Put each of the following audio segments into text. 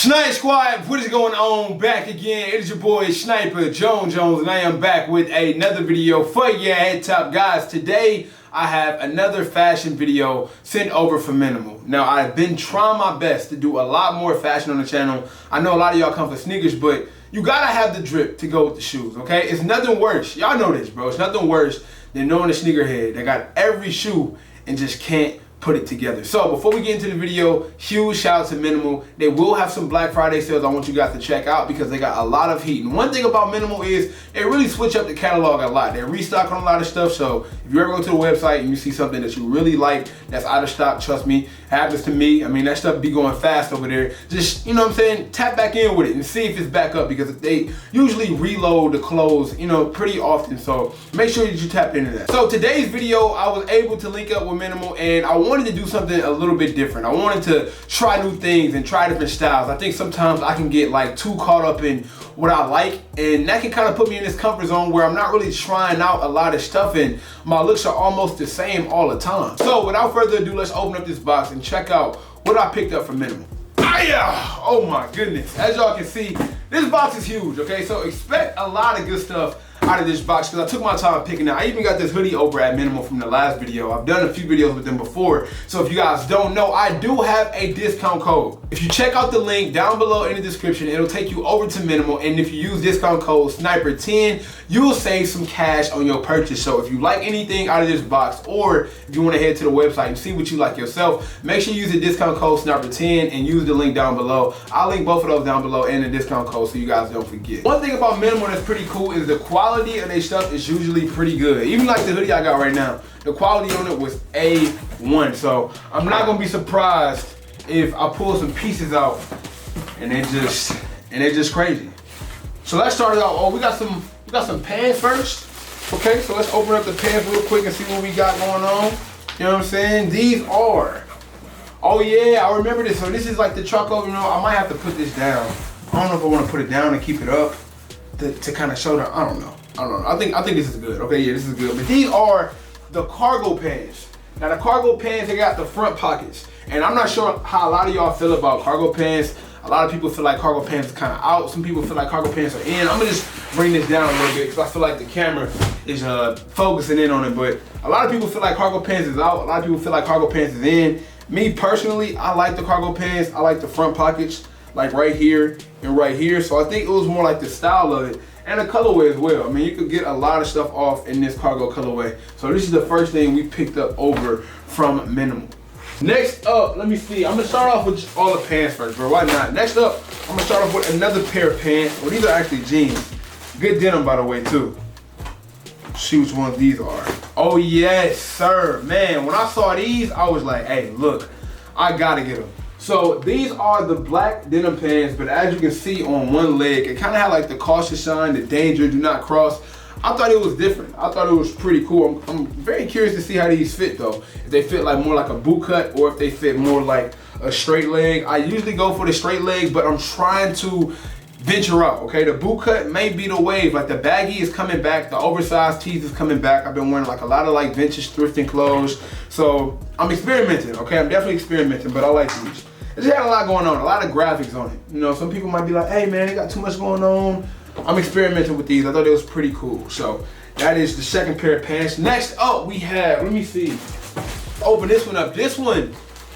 Sniper Squad, what is going on? Back again. It is your boy Sniper Jones, and I am back with another video for your head top guys. Today I have another fashion video sent over from mnml. Now I've been trying my best to do a lot more fashion on the channel. I know a lot of y'all come for sneakers, but you gotta have the drip to go with the shoes, okay? It's nothing worse. Y'all know this, bro. It's nothing worse than knowing a sneakerhead that got every shoe and just can't put it together. So before we get into the video, huge shout out to mnml. They will have some Black Friday sales I want you guys to check out because they got a lot of heat. And one thing about mnml is they really switch up the catalog a lot. They restock on a lot of stuff. So if you ever go to the website and you see something that you really like that's out of stock, trust me, happens to me. I mean, that stuff be going fast over there. Just, you know what I'm saying, tap back in with it and see if it's back up because they usually reload the clothes, you know, pretty often. So make sure that you tap into that. So today's video, I was able to link up with mnml and I wanted to do something a little bit different. I wanted to try new things and try different styles. I think sometimes I can get like too caught up in what I like, and that can kind of put me in this comfort zone where I'm not really trying out a lot of stuff and my looks are almost the same all the time. So without further ado, let's open up this box and check out what I picked up from mnml. Oh my goodness. As y'all can see, this box is huge, okay? So expect a lot of good stuff out of this box because I took my time picking it. I even got this hoodie over at mnml from the last video. I've done a few videos with them before. So if you guys don't know, I do have a discount code. If you check out the link down below in the description, it'll take you over to mnml, and if you use discount code SNIPER10, you will save some cash on your purchase. So if you like anything out of this box, or if you want to head to the website and see what you like yourself, make sure you use the discount code SNIPER10 and use the link down below. I'll link both of those down below and the discount code so you guys don't forget. One thing about mnml that's pretty cool is the quality of their stuff is usually pretty good. Even like the hoodie I got right now, the quality on it was A1. So I'm not gonna be surprised if I pull some pieces out and they're just crazy. So let's start it out. Oh, we got some pants first. Okay, so let's open up the pants real quick and see what we got going on. You know what I'm saying? These are, oh yeah, I remember this. So this is like the charcoal, you know, I might have to put this down. I don't know if I want to put it down and keep it up to kind of show them. I don't know. I think this is good. Okay, yeah, this is good. But these are the cargo pants. Now the cargo pants, they got the front pockets. And I'm not sure how a lot of y'all feel about cargo pants. A lot of people feel like cargo pants are kind of out. Some people feel like cargo pants are in. I'm gonna just bring this down a little bit because I feel like the camera is focusing in on it. But a lot of people feel like cargo pants is out. A lot of people feel like cargo pants is in. Me personally, I like the cargo pants. I like the front pockets, like right here and right here. So I think it was more like the style of it. And the colorway as well. I mean, you could get a lot of stuff off in this cargo colorway. So this is the first thing we picked up over from mnml. Next up, let me see. I'm gonna start off with all the pants first, bro. Why not? Next up, I'm gonna start off with another pair of pants. Well, these are actually jeans. Good denim, by the way, too. Let's see which ones these are. Oh yes, sir. Man, when I saw these, I was like, hey, look, I gotta get them. So these are the black denim pants, but as you can see on one leg, it kind of had like the caution sign, the danger, do not cross. I thought it was different. I thought it was pretty cool. I'm very curious to see how these fit though. If they fit like more like a boot cut or if they fit more like a straight leg. I usually go for the straight leg, but I'm trying to venture out, okay? The boot cut may be the wave. Like the baggy is coming back, the oversized tees is coming back. I've been wearing like a lot of like vintage thrifting clothes. So I'm experimenting, okay? I'm definitely experimenting, but I like these. It just had a lot going on, a lot of graphics on it. You know, some people might be like, hey man, they got too much going on. I'm experimenting with these. I thought it was pretty cool. So that is the second pair of pants. Next up we have, let me see. Open this one up. This one,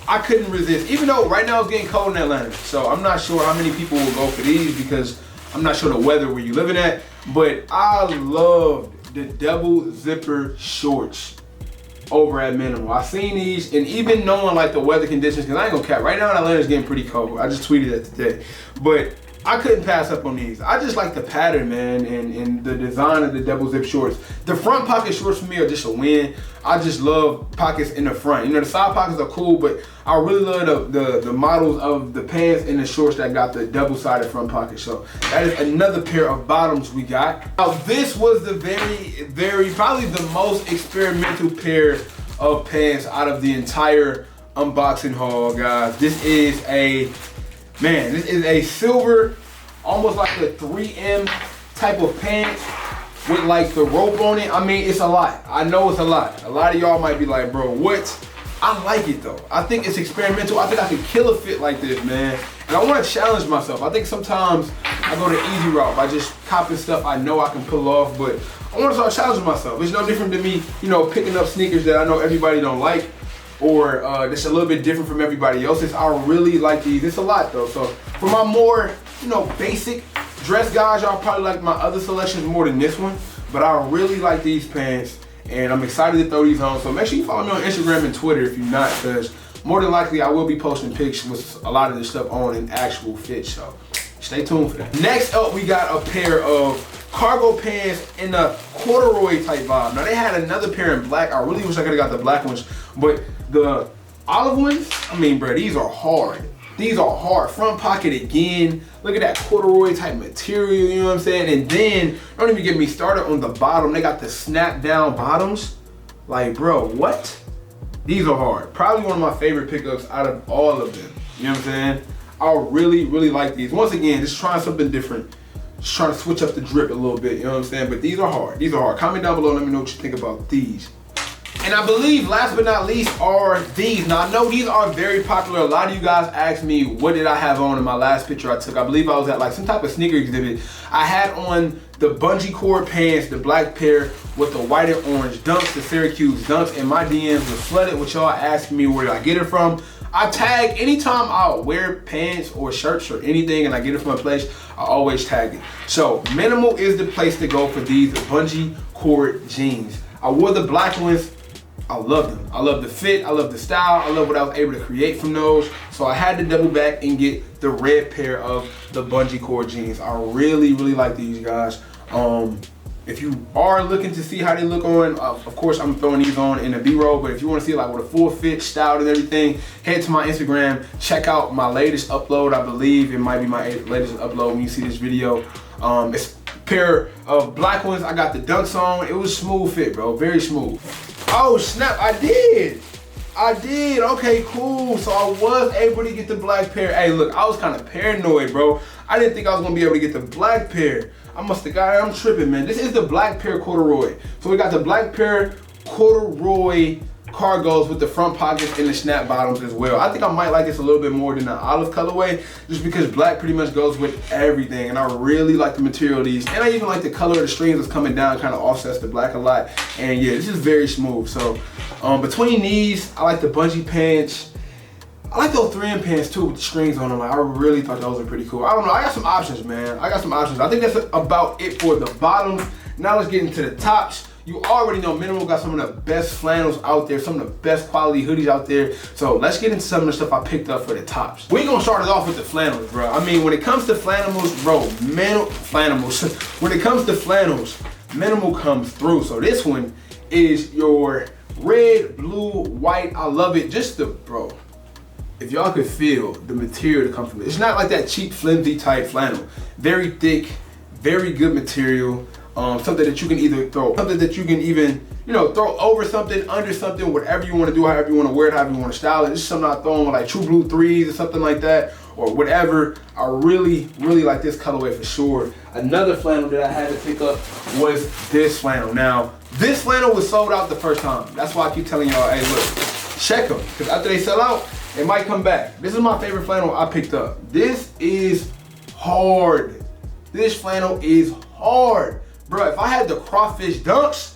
I couldn't resist. Even though right now it's getting cold in Atlanta. So I'm not sure how many people will go for these because I'm not sure the weather where you're living at. But I love the double zipper shorts over at mnml. I seen these, and even knowing like the weather conditions, because I ain't gonna cap, right now in Atlanta it's getting pretty cold. I just tweeted that today. But I couldn't pass up on these. I just like the pattern, man, and the design of the double zip shorts. The front pocket shorts for me are just a win. I just love pockets in the front. You know, the side pockets are cool, but I really love the models of the pants and the shorts that got the double-sided front pocket. So that is another pair of bottoms we got. Now this was the probably the most experimental pair of pants out of the entire unboxing haul, guys. This is a silver, almost like a 3M type of pants with like the rope on it. I mean, it's a lot. I know it's a lot. A lot of y'all might be like, bro, what I like it though. I think it's experimental. I think I could kill a fit like this, man. And I want to challenge myself. I think sometimes I go the easy route by just copying stuff I know I can pull off, but I want to start challenging myself. It's no different to me, you know, picking up sneakers that I know everybody don't like, or that's a little bit different from everybody else's. I really like these. It's a lot though. So for my more, you know, basic dress guys, y'all probably like my other selections more than this one, but I really like these pants. And I'm excited to throw these on. So make sure you follow me on Instagram and Twitter if you're not, because more than likely I will be posting pics with a lot of this stuff on in actual fit. So stay tuned for that. Next up, we got a pair of cargo pants in the corduroy type vibe. Now they had another pair in black. I really wish I could have got the black ones, but the olive ones, I mean, bro, these are hard. These are hard. Front pocket again. Look at that corduroy type material, you know what I'm saying? And then, don't even get me started on the bottom. They got the snap down bottoms. Like, bro, what? These are hard. Probably one of my favorite pickups out of all of them. You know what I'm saying? I really, really like these. Once again, just trying something different. Just trying to switch up the drip a little bit, you know what I'm saying? But these are hard. These are hard. Comment down below, let me know what you think about these. And I believe, last but not least, are these. Now, I know these are very popular. A lot of you guys asked me, what did I have on in my last picture I took? I believe I was at like some type of sneaker exhibit. I had on the bungee cord pants, the black pair with the white and orange dunks, the Syracuse dunks, and my DMs were flooded with y'all asking me where did I get it from. I tag, anytime I'll wear pants or shirts or anything and I get it from a place, I always tag it. So, mnml is the place to go for these bungee cord jeans. I wore the black ones. I love them. I love the fit, I love the style, I love what I was able to create from those. So I had to double back and get the red pair of the bungee cord jeans. I really, really like these guys. If you are looking to see how they look on, of course I'm throwing these on in a B-roll, but if you want to see like with a full fit, styled and everything, head to my Instagram, check out my latest upload. I believe it might be my latest upload when you see this video. It's a pair of black ones. I got the dunks on. It was smooth fit, bro, very smooth. Oh snap, I did. Okay, cool. So I was able to get the black pair. Hey, look, I was kind of paranoid, bro. I didn't think I was gonna be able to get the black pair. I'm tripping, man. This is the black pair corduroy. So we got the black pair corduroy cargos with the front pockets and the snap bottoms as well. I think I might like this a little bit more than the olive colorway, just because black pretty much goes with everything, and I really like the material of these, and I even like the color of the strings that's coming down, kind of offsets the black a lot. And yeah, this is very smooth. So between these, I like the bungee pants. I like those 3M pants too with the strings on them. Like, I really thought those were pretty cool. I don't know, I got some options, man. I got some options. I think that's about it for the bottoms. Now let's get into the tops. You already know mnml got some of the best flannels out there, some of the best quality hoodies out there. So let's get into some of the stuff I picked up for the tops. We're gonna start it off with the flannels, bro. I mean, when it comes to flannels, bro, when it comes to flannels, mnml comes through. So this one is your red, blue, white. I love it. Just the, bro, if y'all could feel the material that comes from it. It's not like that cheap, flimsy type flannel. Very thick, very good material. Something that you can either throw, something that you can even, you know, throw over something, under something, whatever you want to do, however you want to wear it, however you want to style it. This is something I throw on like True Blue 3s or something like that, or whatever. I really, really like this colorway for sure. Another flannel that I had to pick up was this flannel. Now, this flannel was sold out the first time. That's why I keep telling y'all, hey, look, check them, because after they sell out, it might come back. This is my favorite flannel I picked up. This is hard. This flannel is hard. Bro, if I had the crawfish dunks,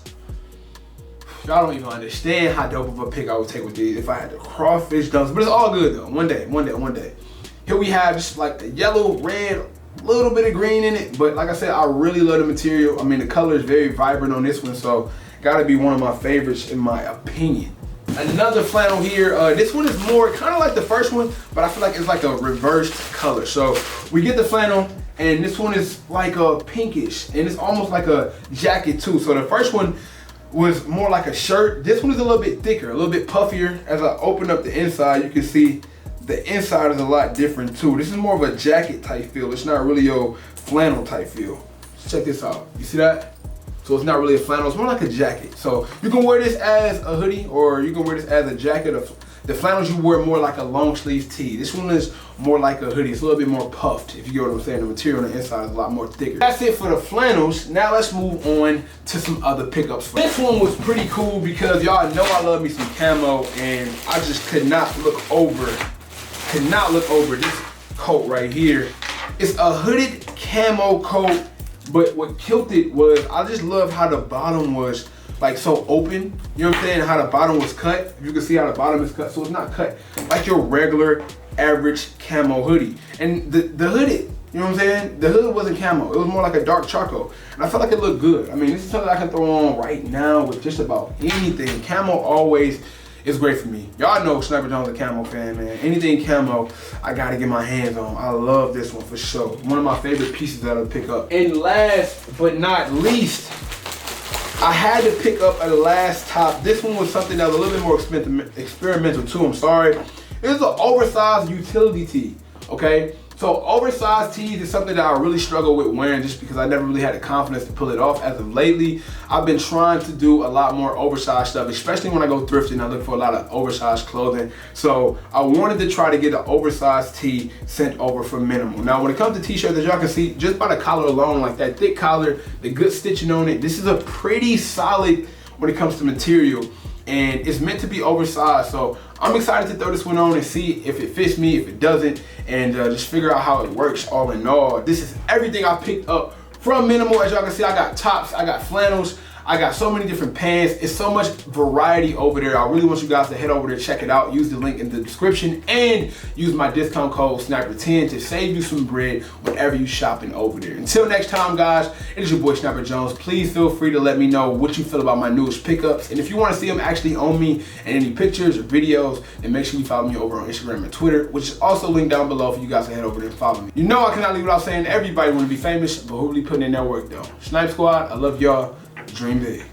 y'all don't even understand how dope of a pick I would take with these if I had the crawfish dunks. But it's all good though. One day. Here we have just like the yellow, red, little bit of green in it. But like I said, I really love the material. I mean, the color is very vibrant on this one, so gotta be one of my favorites in my opinion. Another flannel here. This one is more kind of like the first one, but I feel like it's like a reversed color. So we get the flannel, and this one is like a pinkish, and it's almost like a jacket too. So the first one was more like a shirt. This one is a little bit thicker, a little bit puffier. As I open up the inside, you can see the inside is a lot different too. This is more of a jacket type feel. It's not really your flannel type feel. Check this out. You see that? So it's not really a flannel, it's more like a jacket. So you can wear this as a hoodie, or you can wear this as a jacket, The flannels you wear more like a long sleeve tee. This one is more like a hoodie. It's a little bit more puffed, if you get what I'm saying. The material on the inside is a lot more thicker. That's it for the flannels. Now let's move on to some other pickups. This one was pretty cool because y'all know I love me some camo, and I just could not look over this coat right here. It's a hooded camo coat, but what killed it was I just love how the bottom was like so open. You know what I'm saying? How the bottom was cut. If you can see how the bottom is cut, so it's not cut like your regular average camo hoodie. And the hooded, you know what I'm saying? The hood wasn't camo. It was more like a dark charcoal. And I felt like it looked good. I mean, this is something I can throw on right now with just about anything. Camo always is great for me. Y'all know Sniper Jones a camo fan, man. Anything camo, I gotta get my hands on. I love this one for sure. One of my favorite pieces that I'll pick up. And last but not least, I had to pick up a last top. This one was something that was a little bit more experimental too, I'm sorry. It was an oversized utility tee, okay? So oversized tees is something that I really struggle with wearing just because I never really had the confidence to pull it off. As of lately, I've been trying to do a lot more oversized stuff, especially when I go thrifting. I look for a lot of oversized clothing. So I wanted to try to get an oversized tee sent over from mnml. Now, when it comes to t-shirts, as y'all can see, just by the collar alone, like that thick collar, the good stitching on it, this is a pretty solid when it comes to material. And it's meant to be oversized, so I'm excited to throw this one on and see if it fits me, if it doesn't, and just figure out how it works all in all. This is everything I picked up from mnml. As y'all can see, I got tops, I got flannels, I got so many different pants. It's so much variety over there. I really want you guys to head over there, check it out. Use the link in the description and use my discount code SNIPER10 to save you some bread whenever you shopping over there. Until next time, guys, it is your boy Sniper Jones. Please feel free to let me know what you feel about my newest pickups. And if you want to see them actually on me and any pictures or videos, then make sure you follow me over on Instagram and Twitter, which is also linked down below for you guys to head over there and follow me. You know I cannot leave without saying everybody want to be famous, but who really putting in that work though. Snipe Squad, I love y'all. Dream big.